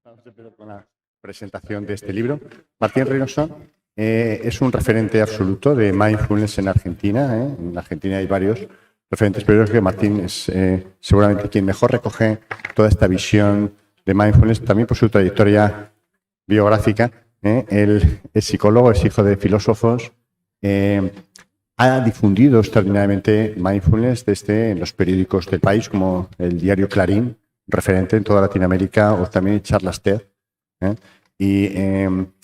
Vamos a empezar con la presentación de este libro. Martín Reynoso es un referente absoluto de mindfulness en Argentina. En Argentina hay varios referentes, pero yo creo que Martín es seguramente quien mejor recoge toda esta visión de mindfulness, también por su trayectoria biográfica. Él es psicólogo, es hijo de filósofos. Ha difundido extraordinariamente mindfulness desde los periódicos del país, como el diario Clarín, referente en toda Latinoamérica, o también Charlas TED. Y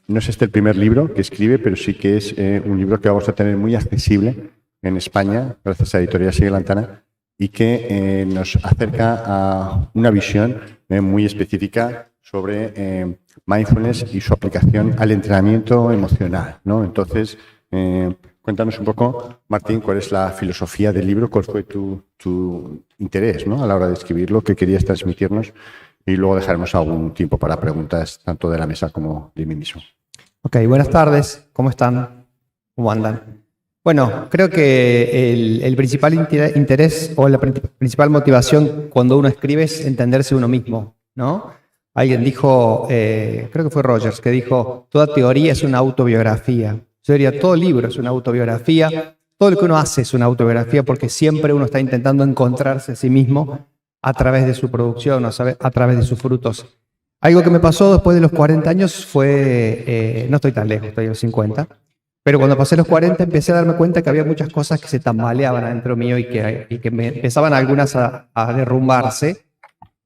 no es este el primer libro que escribe, pero sí que es un libro que vamos a tener muy accesible en España, gracias a Editorial Sigue Lantana, y que nos acerca a una visión muy específica sobre mindfulness y su aplicación al entrenamiento emocional, ¿no? Entonces, cuéntanos un poco, Martín, cuál es la filosofía del libro, cuál fue tu interés, ¿no?, a la hora de escribirlo, qué querías transmitirnos, y luego dejaremos algún tiempo para preguntas tanto de la mesa como de mí mismo. Ok, buenas tardes, ¿cómo están? ¿Cómo andan? Bueno, creo que el principal interés o la principal motivación cuando uno escribe es entenderse uno mismo, ¿no? Alguien dijo, creo que fue Rogers, que dijo, toda teoría es una autobiografía. Yo diría, todo libro es una autobiografía, todo lo que uno hace es una autobiografía porque siempre uno está intentando encontrarse a sí mismo a través de su producción, a través de sus frutos. Algo que me pasó después de los 40 años fue, no estoy tan lejos, estoy a los 50, pero cuando pasé los 40 empecé a darme cuenta que había muchas cosas que se tambaleaban adentro mío y que me empezaban algunas a derrumbarse.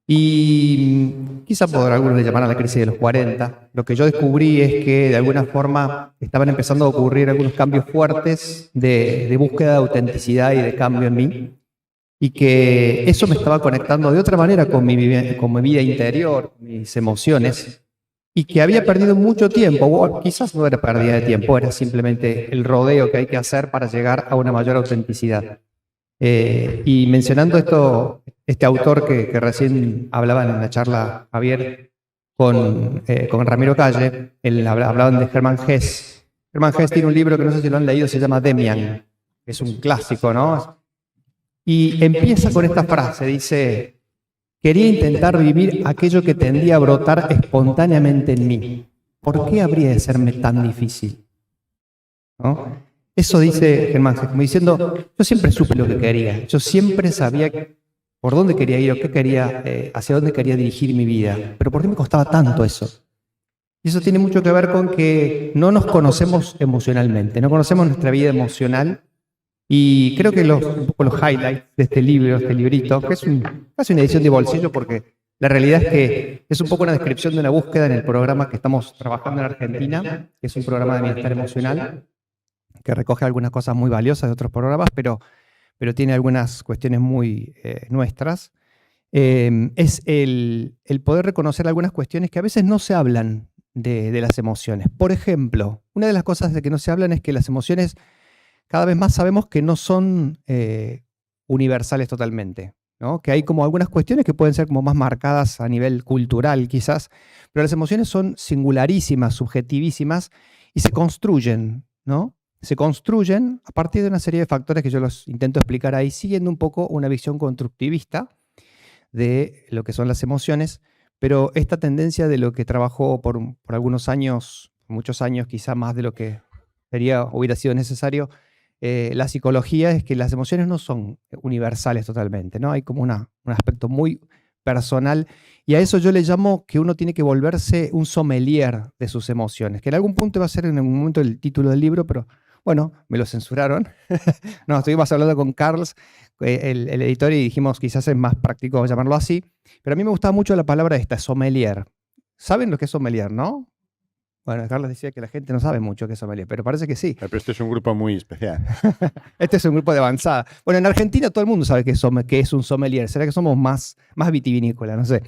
Y quizá por algunos le llamaran la crisis de los 40. Lo que yo descubrí es que de alguna forma estaban empezando a ocurrir algunos cambios fuertes de búsqueda de autenticidad y de cambio en mí. Y que eso me estaba conectando de otra manera con mi vida interior, mis emociones. Y que había perdido mucho tiempo, o quizás no era pérdida de tiempo, era simplemente el rodeo que hay que hacer para llegar a una mayor autenticidad. Y mencionando este autor que recién hablaban en la charla, Javier, con Ramiro Calle, hablaban de Hermann Hesse. Hermann Hesse tiene un libro que no sé si lo han leído, se llama Demian, que es un clásico, ¿no? Y empieza con esta frase, dice, quería intentar vivir aquello que tendía a brotar espontáneamente en mí. ¿Por qué habría de serme tan difícil? ¿No? Eso dice Germán, como diciendo, yo siempre supe lo que quería, yo siempre sabía por dónde quería ir o qué quería, hacia dónde quería dirigir mi vida, pero ¿por qué me costaba tanto eso? Y eso tiene mucho que ver con que no nos conocemos emocionalmente, no conocemos nuestra vida emocional, y creo que un poco los highlights de este libro, este librito, que es casi una edición de bolsillo porque la realidad es que es un poco una descripción de una búsqueda en el programa que estamos trabajando en Argentina, que es un programa de bienestar emocional, que recoge algunas cosas muy valiosas de otros programas, pero tiene algunas cuestiones muy nuestras. Es el poder reconocer algunas cuestiones que a veces no se hablan de las emociones. Por ejemplo, una de las cosas de que no se hablan es que las emociones cada vez más sabemos que no son universales totalmente, ¿no? Que hay como algunas cuestiones que pueden ser como más marcadas a nivel cultural quizás, pero las emociones son singularísimas, subjetivísimas y se construyen, ¿no? Se construyen a partir de una serie de factores que yo los intento explicar ahí, siguiendo un poco una visión constructivista de lo que son las emociones, pero esta tendencia de lo que trabajó por algunos años, muchos años, quizá más de lo que hubiera sido necesario, la psicología, es que las emociones no son universales totalmente, ¿no? Hay como un aspecto muy personal, y a eso yo le llamo que uno tiene que volverse un sommelier de sus emociones, que en algún punto va a ser en algún momento el título del libro, pero bueno, me lo censuraron. No, estuvimos hablando con Carlos, el editor, y dijimos quizás es más práctico llamarlo así, pero a mí me gustaba mucho la palabra esta, sommelier. ¿Saben lo que es sommelier, no? Bueno, Carlos decía que la gente no sabe mucho qué es sommelier, pero parece que sí. Pero este es un grupo muy especial. Este es un grupo de avanzada. Bueno, en Argentina todo el mundo sabe que es un sommelier. ¿Será que somos más vitivinícola? No sé.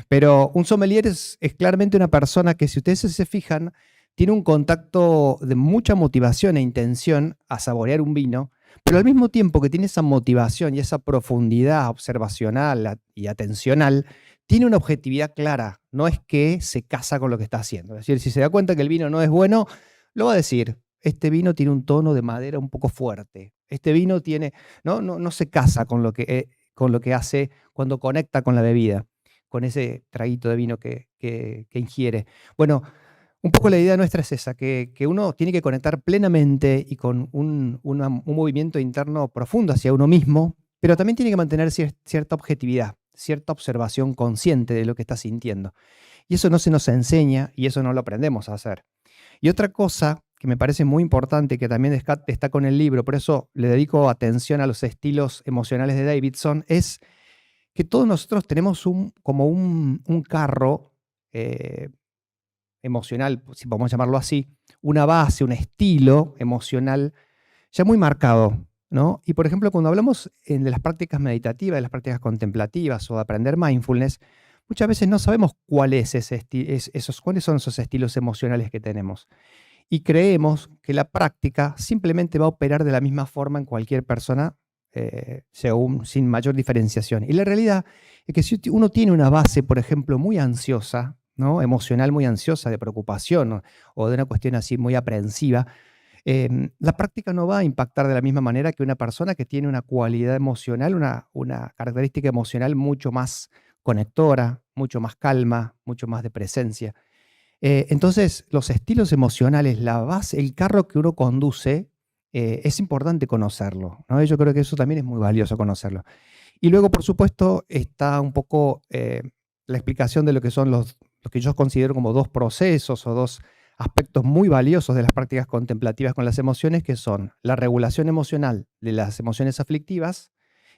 Pero un sommelier es claramente una persona que, si ustedes se fijan, tiene un contacto de mucha motivación e intención a saborear un vino, pero al mismo tiempo que tiene esa motivación y esa profundidad observacional y atencional, tiene una objetividad clara. No es que se casa con lo que está haciendo. Es decir, si se da cuenta que el vino no es bueno, lo va a decir. Este vino tiene un tono de madera un poco fuerte. Este vino tiene, no se casa con lo que hace cuando conecta con la bebida. con ese traguito de vino que ingiere. Bueno, un poco la idea nuestra es esa, que uno tiene que conectar plenamente y con un movimiento interno profundo hacia uno mismo, pero también tiene que mantener cierta objetividad, cierta observación consciente de lo que está sintiendo. Y eso no se nos enseña y eso no lo aprendemos a hacer. Y otra cosa que me parece muy importante, que también está con el libro, por eso le dedico atención a los estilos emocionales de Davidson, es que todos nosotros tenemos como un carro emocional, si podemos llamarlo así, una base, un estilo emocional ya muy marcado, ¿no? Y por ejemplo, cuando hablamos de las prácticas meditativas, de las prácticas contemplativas o de aprender mindfulness, muchas veces no sabemos cuáles son esos estilos emocionales que tenemos. Y creemos que la práctica simplemente va a operar de la misma forma en cualquier persona, sin mayor diferenciación. Y la realidad es que si uno tiene una base, por ejemplo, muy ansiosa, ¿no? Emocional muy ansiosa, de preocupación o de una cuestión así muy aprensiva, la práctica no va a impactar de la misma manera que una persona que tiene una cualidad emocional, una característica emocional mucho más conectora, mucho más calma, mucho más de presencia. Entonces, los estilos emocionales, la base, el carro que uno conduce, es importante conocerlo, ¿no? Yo creo que eso también es muy valioso conocerlo. Y luego, por supuesto, está un poco la explicación de lo que son lo que yo considero como dos procesos o dos aspectos muy valiosos de las prácticas contemplativas con las emociones, que son la regulación emocional de las emociones aflictivas,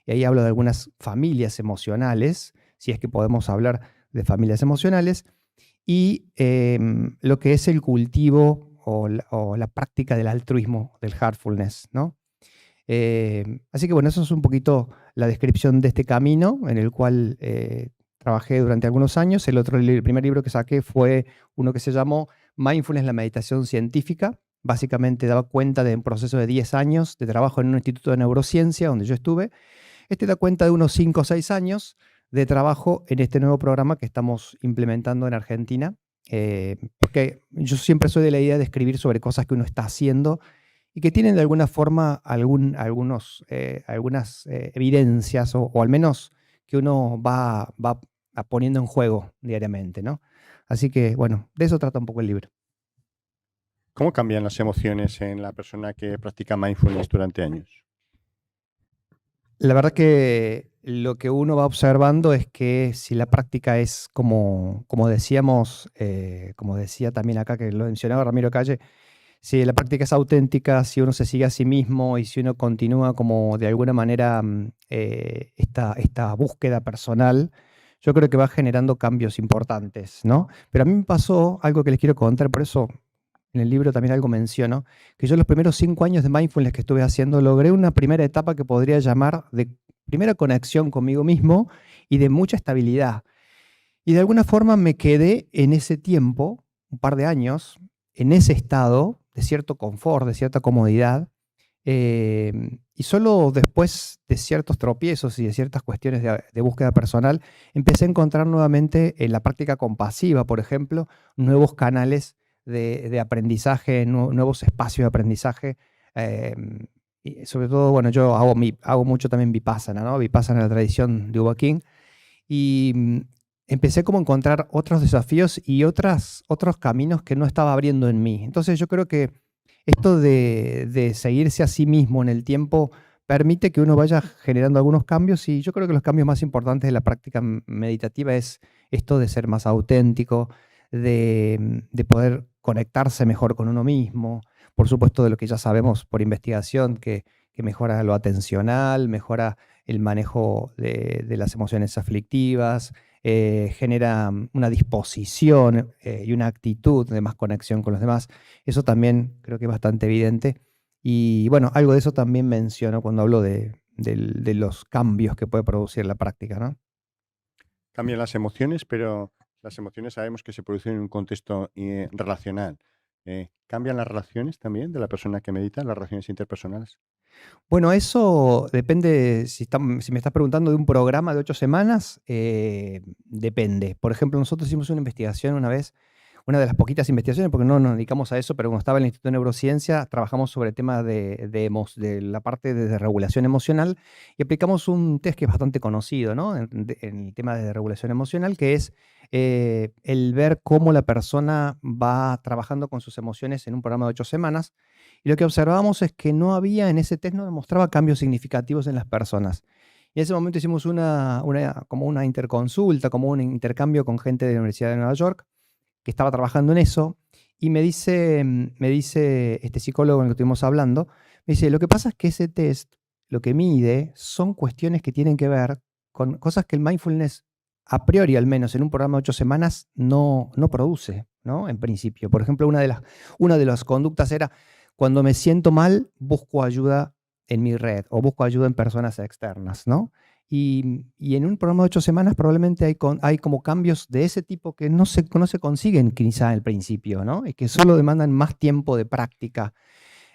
y ahí hablo de algunas familias emocionales, si es que podemos hablar de familias emocionales, y lo que es el cultivo o la práctica del altruismo, del heartfulness, ¿no? Así que bueno, eso es un poquito la descripción de este camino en el cual trabajé durante algunos años. El primer libro que saqué fue uno que se llamó Mindfulness, la meditación científica. Básicamente daba cuenta de un proceso de 10 años de trabajo en un instituto de neurociencia donde yo estuve. Este da cuenta de unos 5 o 6 años de trabajo en este nuevo programa que estamos implementando en Argentina, porque yo siempre soy de la idea de escribir sobre cosas que uno está haciendo y que tienen de alguna forma algunas evidencias o al menos que uno va poniendo en juego diariamente, ¿no? Así que, bueno, de eso trata un poco el libro. ¿Cómo cambian las emociones en la persona que practica mindfulness durante años? La verdad que lo que uno va observando es que si la práctica es como decíamos, como decía también acá que lo mencionaba Ramiro Calle, si la práctica es auténtica, si uno se sigue a sí mismo y si uno continúa como de alguna manera esta búsqueda personal, yo creo que va generando cambios importantes, ¿no? Pero a mí me pasó algo que les quiero contar, por eso en el libro también algo menciono, que yo los primeros 5 años de mindfulness que estuve haciendo logré una primera etapa que podría llamar de primera conexión conmigo mismo y de mucha estabilidad. Y de alguna forma me quedé en ese tiempo, un par de años, en ese estado de cierto confort, de cierta comodidad, y solo después de ciertos tropiezos y de ciertas cuestiones de búsqueda personal, empecé a encontrar nuevamente en la práctica compasiva, por ejemplo, nuevos canales de aprendizaje, nuevos espacios de aprendizaje. Y sobre todo, bueno, yo hago mucho también Vipassana, ¿no? Vipassana, la tradición de Uba King. Y empecé como a encontrar otros desafíos y otros caminos que no estaba abriendo en mí. Entonces yo creo que esto de seguirse a sí mismo en el tiempo permite que uno vaya generando algunos cambios, y yo creo que los cambios más importantes de la práctica meditativa es esto de ser más auténtico, de poder conectarse mejor con uno mismo, por supuesto de lo que ya sabemos por investigación, que mejora lo atencional, mejora el manejo de las emociones aflictivas, genera una disposición y una actitud de más conexión con los demás. Eso también creo que es bastante evidente. Y bueno, algo de eso también menciono cuando hablo de los cambios que puede producir la práctica, ¿no? Cambian las emociones, pero las emociones sabemos que se producen en un contexto relacional. ¿Cambian las relaciones también de la persona que medita, las relaciones interpersonales? Bueno, eso depende, si me estás preguntando de un programa de 8 semanas, depende. Por ejemplo, nosotros hicimos una investigación una vez, una de las poquitas investigaciones, porque no nos dedicamos a eso, pero cuando estaba en el Instituto de Neurociencia, trabajamos sobre el tema de la parte de regulación emocional y aplicamos un test que es bastante conocido, ¿no? En el tema de regulación emocional, que es el ver cómo la persona va trabajando con sus emociones en un programa de 8 semanas. Y lo que observamos es que no había, en ese test no demostraba cambios significativos en las personas. Y en ese momento hicimos como una interconsulta, como un intercambio con gente de la Universidad de Nueva York, que estaba trabajando en eso, y me dice este psicólogo con el que estuvimos hablando, me dice, lo que pasa es que ese test, lo que mide, son cuestiones que tienen que ver con cosas que el mindfulness, a priori al menos, en un programa de 8 semanas, no produce, ¿no? En principio. Por ejemplo, una de las conductas era, cuando me siento mal, busco ayuda en mi red o busco ayuda en personas externas, ¿no? Y en un programa de 8 semanas probablemente hay como cambios de ese tipo que no se consiguen quizá al principio, ¿no? Y que solo demandan más tiempo de práctica.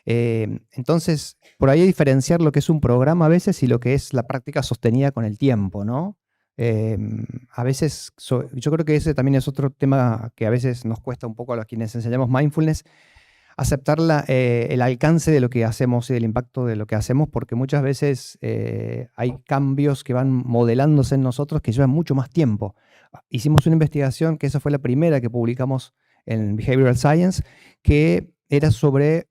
Entonces, por ahí diferenciar lo que es un programa a veces y lo que es la práctica sostenida con el tiempo, ¿no? A veces, yo creo que ese también es otro tema que a veces nos cuesta un poco a los quienes enseñamos mindfulness, aceptar el alcance de lo que hacemos y el impacto de lo que hacemos, porque muchas veces hay cambios que van modelándose en nosotros que llevan mucho más tiempo. Hicimos una investigación, que esa fue la primera que publicamos en Behavioral Science, que era sobre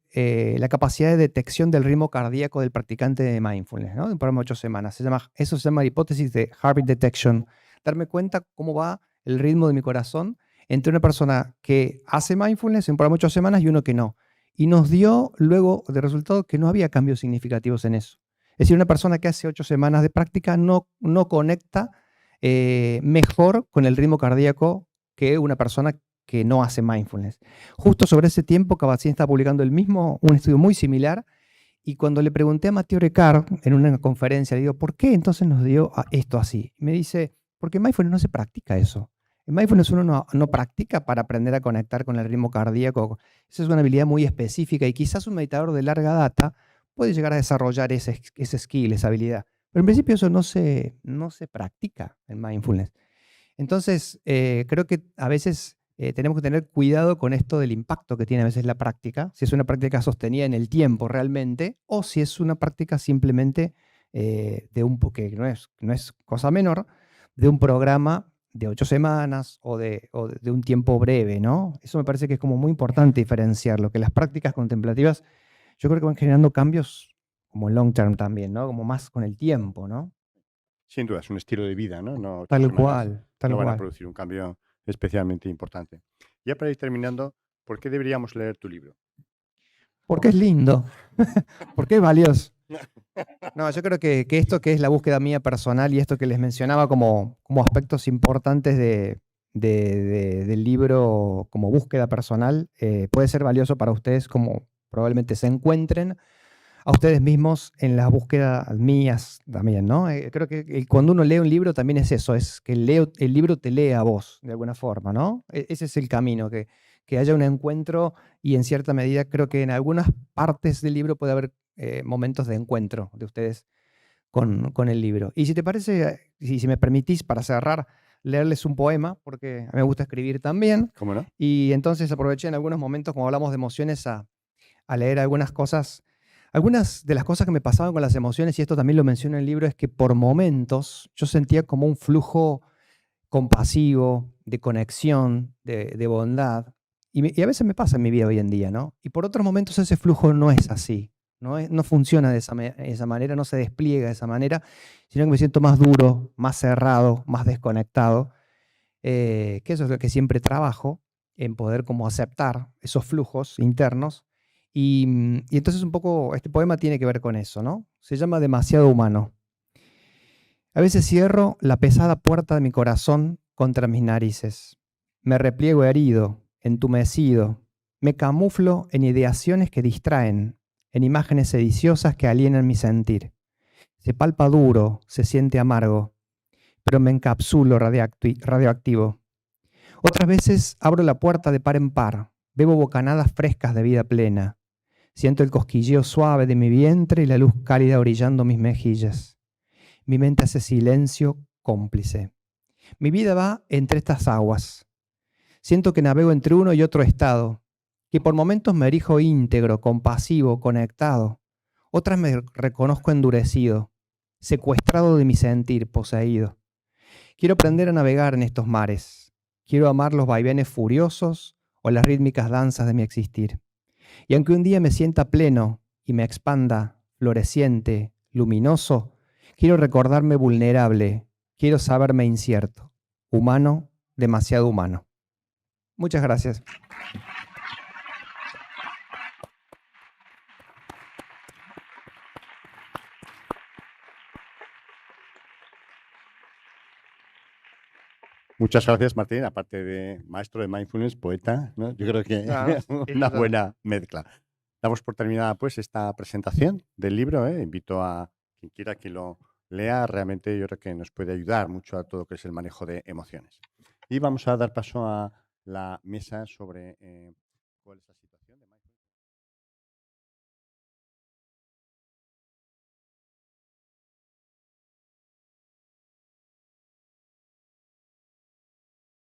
la capacidad de detección del ritmo cardíaco del practicante de mindfulness, ¿no? De un programa de 8 semanas. Eso se llama la hipótesis de Heartbeat Detection. Darme cuenta cómo va el ritmo de mi corazón entre una persona que hace mindfulness en un programa de 8 semanas y uno que no. Y nos dio luego de resultado que no había cambios significativos en eso. Es decir, una persona que hace 8 semanas de práctica no conecta mejor con el ritmo cardíaco que una persona que no hace mindfulness. Justo sobre ese tiempo, Kabat-Zinn está publicando un estudio muy similar, y cuando le pregunté a Mathieu Ricard en una conferencia, le digo, ¿por qué entonces nos dio esto así? Y me dice, porque en mindfulness no se practica eso. En mindfulness uno no practica para aprender a conectar con el ritmo cardíaco. Esa es una habilidad muy específica y quizás un meditador de larga data puede llegar a desarrollar ese skill, esa habilidad. Pero en principio eso no se practica en mindfulness. Entonces, creo que a veces tenemos que tener cuidado con esto del impacto que tiene a veces la práctica, si es una práctica sostenida en el tiempo realmente, o si es una práctica simplemente que no es cosa menor, de un programa de 8 semanas o de un tiempo breve, ¿no? Eso me parece que es como muy importante diferenciarlo, que las prácticas contemplativas yo creo que van generando cambios como long term también, ¿no? Como más con el tiempo, ¿no? Sin duda, es un estilo de vida, ¿no? No 8 Tal semanas cual, tal no van a cual. producir un cambio especialmente importante. Ya para ir terminando, ¿por qué deberíamos leer tu libro? Porque es lindo, porque es valioso. No, yo creo que esto que es la búsqueda mía personal y esto que les mencionaba como aspectos importantes del libro como búsqueda personal, puede ser valioso para ustedes, como probablemente se encuentren a ustedes mismos en las búsquedas mías también, ¿no? Creo que cuando uno lee un libro también es eso, es que el libro te lee a vos, de alguna forma, ¿no? Ese es el camino, que haya un encuentro, y en cierta medida creo que en algunas partes del libro puede haber momentos de encuentro de ustedes con el libro. Y si te parece, si me permitís, para cerrar, leerles un poema, porque a mí me gusta escribir también, ¿Cómo no? y entonces aproveché en algunos momentos, como hablamos de emociones, a leer algunas cosas. Algunas de las cosas que me pasaban con las emociones, y esto también lo menciono en el libro, es que por momentos yo sentía como un flujo compasivo, de conexión, de bondad. Y a veces me pasa en mi vida hoy en día, ¿no? Y por otros momentos ese flujo no es así, no funciona de esa manera, no se despliega de esa manera, sino que me siento más duro, más cerrado, más desconectado, que eso es lo que siempre trabajo, en poder como aceptar esos flujos internos. Y entonces un poco este poema tiene que ver con eso, ¿no? Se llama Demasiado humano. A veces cierro la pesada puerta de mi corazón contra mis narices. Me repliego herido, entumecido. Me camuflo en ideaciones que distraen, en imágenes sediciosas que alienan mi sentir. Se palpa duro, se siente amargo, pero me encapsulo radioactivo. Otras veces abro la puerta de par en par, bebo bocanadas frescas de vida plena. Siento el cosquilleo suave de mi vientre y la luz cálida orillando mis mejillas. Mi mente hace silencio cómplice. Mi vida va entre estas aguas. Siento que navego entre uno y otro estado, que por momentos me erijo íntegro, compasivo, conectado. Otras me reconozco endurecido, secuestrado de mi sentir, poseído. Quiero aprender a navegar en estos mares. Quiero amar los vaivenes furiosos o las rítmicas danzas de mi existir. Y aunque un día me sienta pleno y me expanda, floreciente, luminoso, quiero recordarme vulnerable, quiero saberme incierto, humano, demasiado humano. Muchas gracias. Muchas gracias, Martín. Aparte de maestro de mindfulness, poeta, ¿no? Yo creo que una buena mezcla. Damos por terminada pues esta presentación del libro. Invito a quien quiera que lo lea. Realmente yo creo que nos puede ayudar mucho a todo lo que es el manejo de emociones. Y vamos a dar paso a la mesa sobre cuál es la